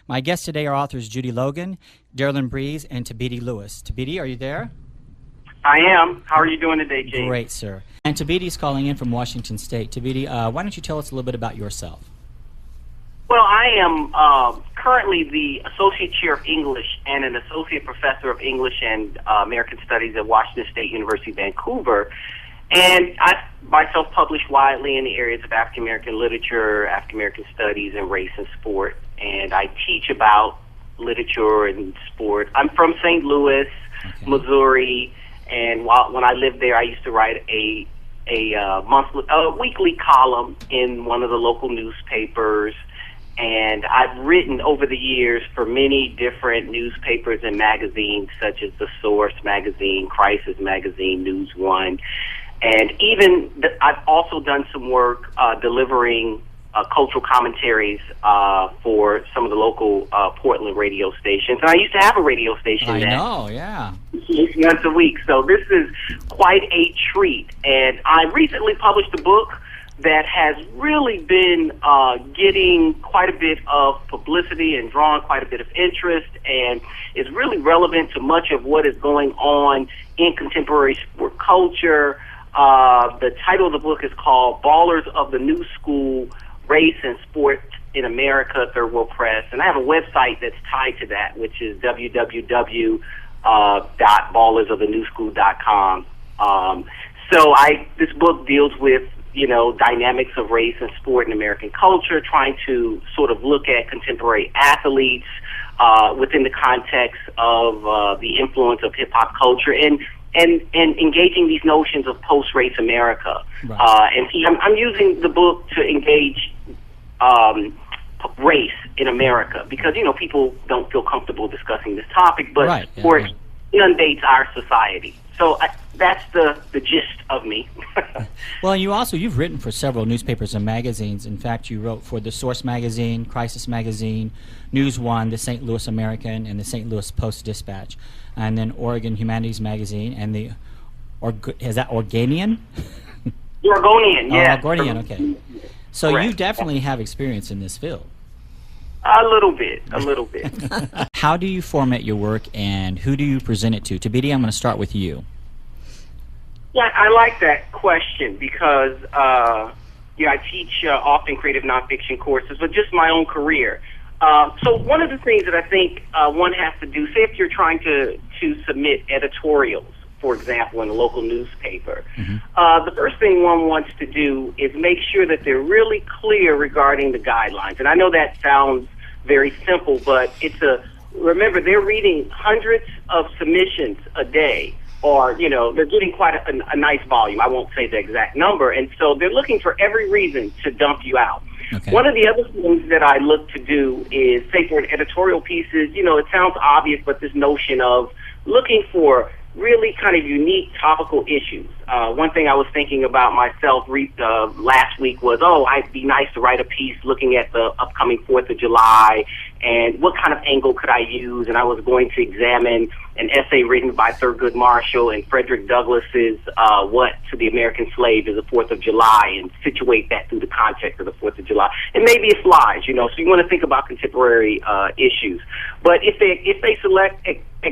My guests today are authors Judy Logan, Darylyn Breeze, and Thabiti Lewis. Thabiti, are you there? I am. How are you doing today, James? Great, sir. And Thabiti's calling in from Washington State. Thabiti, why don't you tell us a little bit about yourself? Well, I am currently the Associate Chair of English and an Associate Professor of English and American Studies at Washington State University, Vancouver. And I myself publish widely in the areas of African American literature, African American studies, and race and sport. And I teach about literature and sport. I'm from St. Louis, Missouri, and when I lived there, I used to write a weekly column in one of the local newspapers. And I've written over the years for many different newspapers and magazines, such as The Source magazine, Crisis magazine, News One. And I've also done some work delivering cultural commentaries for some of the local Portland radio stations. And I used to have a radio station I know, yeah. Once a week. So this is quite a treat. And I recently published a book that has really been getting quite a bit of publicity and drawing quite a bit of interest, and is really relevant to much of what is going on in contemporary sport culture. The title of the book is called Ballers of the New School, Race and Sport in America, Third World Press. And I have a website that's tied to that, which is www.ballersoftheNewSchool.com. So this book deals with dynamics of race and sport in American culture, trying to sort of look at contemporary athletes within the context of the influence of hip-hop culture and engaging these notions of post-race America. Right. And I'm using the book to engage race in America because, people don't feel comfortable discussing this topic, but right. It inundates our society. So that's the gist of me. Well, you've written for several newspapers and magazines. In fact, you wrote for The Source magazine, Crisis magazine, News One, the St. Louis American, and the St. Louis Post-Dispatch, and then Oregon Humanities magazine, and is that Oregonian? The Oregonian, yeah. Oregonian, okay. So Correct. You definitely have experience in this field. A little bit. How do you format your work, and who do you present it to? Thabiti, I'm going to start with you. Yeah, I like that question because, I teach often creative nonfiction courses, but just my own career. So one of the things that I think one has to do, say if you're trying to submit editorials, for example, in a local newspaper, the first thing one wants to do is make sure that they're really clear regarding the guidelines. And I know that sounds very simple, but remember, they're reading hundreds of submissions a day, or, they're getting quite a nice volume. I won't say the exact number. And so they're looking for every reason to dump you out. Okay. One of the other things that I look to do is, say for an editorial pieces, it sounds obvious, but this notion of looking for really kind of unique topical issues. One thing I was thinking about myself last week was, I'd be nice to write a piece looking at the upcoming 4th of July and what kind of angle could I use. And I was going to examine an essay written by Thurgood Marshall and Frederick Douglass's What to the American Slave is the 4th of July, and situate that through the context of the 4th of July. And maybe it flies, so you want to think about contemporary issues. But if they select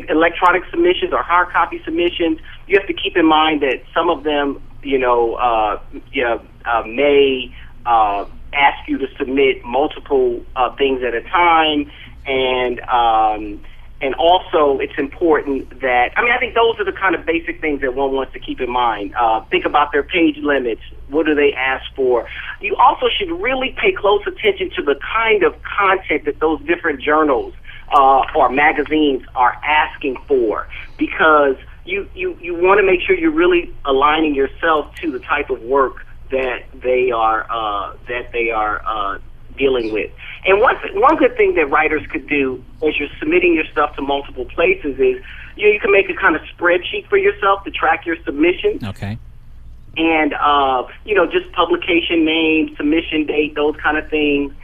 electronic submissions or hard copy submissions, you have to keep in mind that some of them, may ask you to submit multiple things at a time, and also it's important that, I think those are the kind of basic things that one wants to keep in mind. Think about their page limits. What do they ask for? You also should really pay close attention to the kind of content that those different journals or magazines are asking for, because you want to make sure you're really aligning yourself to the type of work that they are dealing with. And one good thing that writers could do as you're submitting your stuff to multiple places is you can make a kind of spreadsheet for yourself to track your submissions. Okay. And just publication name, submission date, those kind of things.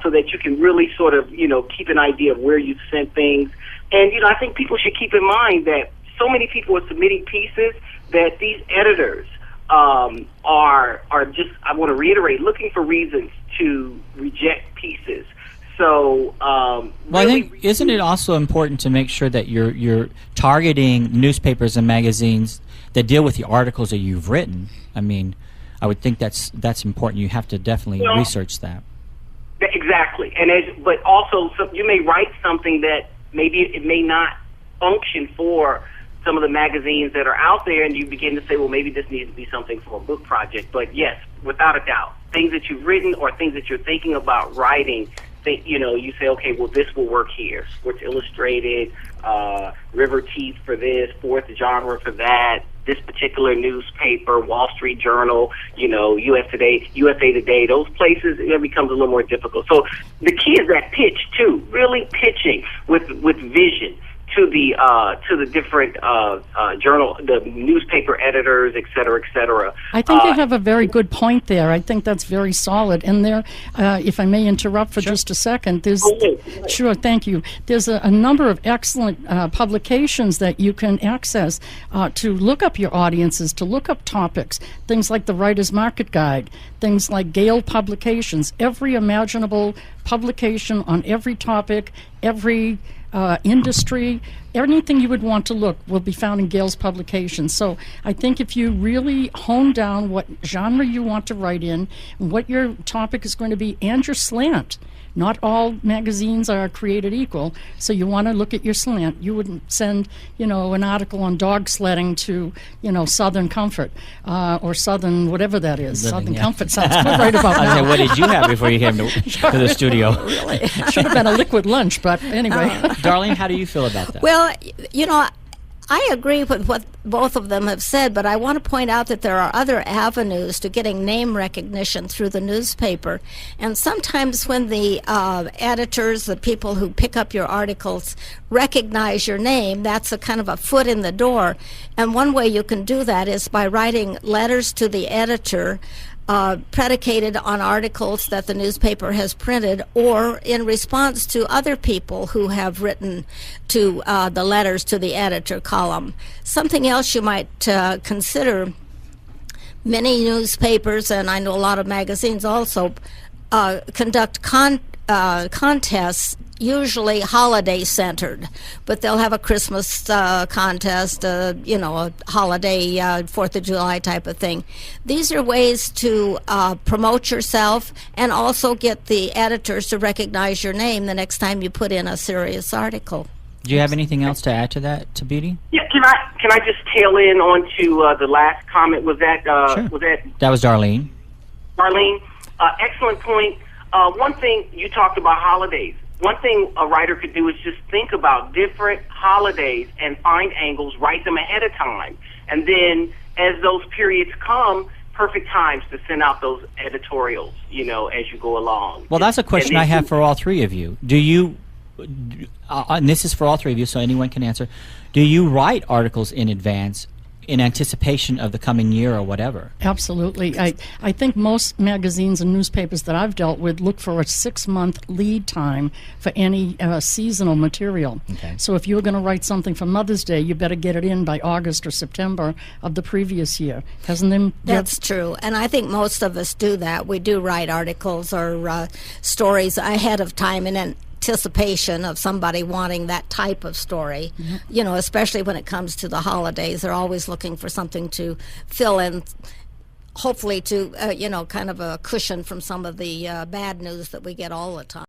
So that you can really sort of, keep an idea of where you sent things. And, I think people should keep in mind that so many people are submitting pieces that these editors are just, I want to reiterate, looking for reasons to reject pieces. So, well, I think isn't it also important to make sure that you're targeting newspapers and magazines that deal with the articles that you've written? I mean, I would think that's important. You have to definitely research that. Exactly, but also you may write something that maybe it may not function for some of the magazines that are out there, and you begin to say, well, maybe this needs to be something for a book project. But yes, without a doubt, things that you've written or things that you're thinking about writing, you say, okay, well, this will work here. Sports Illustrated, River Teeth for this, Fourth Genre for that, this particular newspaper, Wall Street Journal, USA Today, those places, it becomes a little more difficult. So the key is that pitch, too, really pitching with vision to the different journal, the newspaper editors, et cetera, et cetera. I think you have a very good point there. I think that's very solid. And there, if I may interrupt for just a second, sure, thank you. There's a number of excellent publications that you can access to look up your audiences, to look up topics, things like the Writer's Market Guide, things like Gale Publications, every imaginable publication on every topic, every industry, anything you would want to look will be found in Gale's publications. So I think if you really hone down what genre you want to write in, what your topic is going to be, and your slant. Not all magazines are created equal, so you want to look at your slant. You wouldn't send, an article on dog sledding to, Southern Comfort or Southern whatever that is. Southern Comfort sounds good right about now. What did you have before you came to the studio? Really? Should have been a liquid lunch, but anyway. Darlene, how do you feel about that? Well, I agree with what both of them have said, but I want to point out that there are other avenues to getting name recognition through the newspaper. And sometimes when the editors, the people who pick up your articles, recognize your name, that's a kind of a foot in the door. And one way you can do that is by writing letters to the editor predicated on articles that the newspaper has printed, or in response to other people who have written to the letters to the editor column. Something else you might consider, many newspapers, and I know a lot of magazines also, conduct contests, usually holiday centered, but they'll have a Christmas contest, a holiday 4th of July type of thing. These are ways to promote yourself and also get the editors to recognize your name the next time you put in a serious article. Do you have anything else to add to that, Thabiti? Yeah, can I just tail in on to the last comment? Was that sure. That was Darlene. Darlene, excellent point. One thing you talked about holidays. One thing a writer could do is just think about different holidays and find angles, write them ahead of time. And then as those periods come, perfect times to send out those editorials, as you go along. Well, that's a question I have for all three of you. Do you, and this is for all three of you, so anyone can answer, do you write articles in advance in anticipation of the coming year or whatever? Absolutely. I think most magazines and newspapers that I've dealt with look for a 6-month lead time for any seasonal material. Okay. So if you're going to write something for Mother's Day, you better get it in by August or September of the previous year. Hasn't them? That's true. And I think most of us do that. We do write articles or stories ahead of time in anticipation of somebody wanting that type of story. Mm-hmm. Especially when it comes to the holidays, they're always looking for something to fill in, hopefully to kind of a cushion from some of the bad news that we get all the time.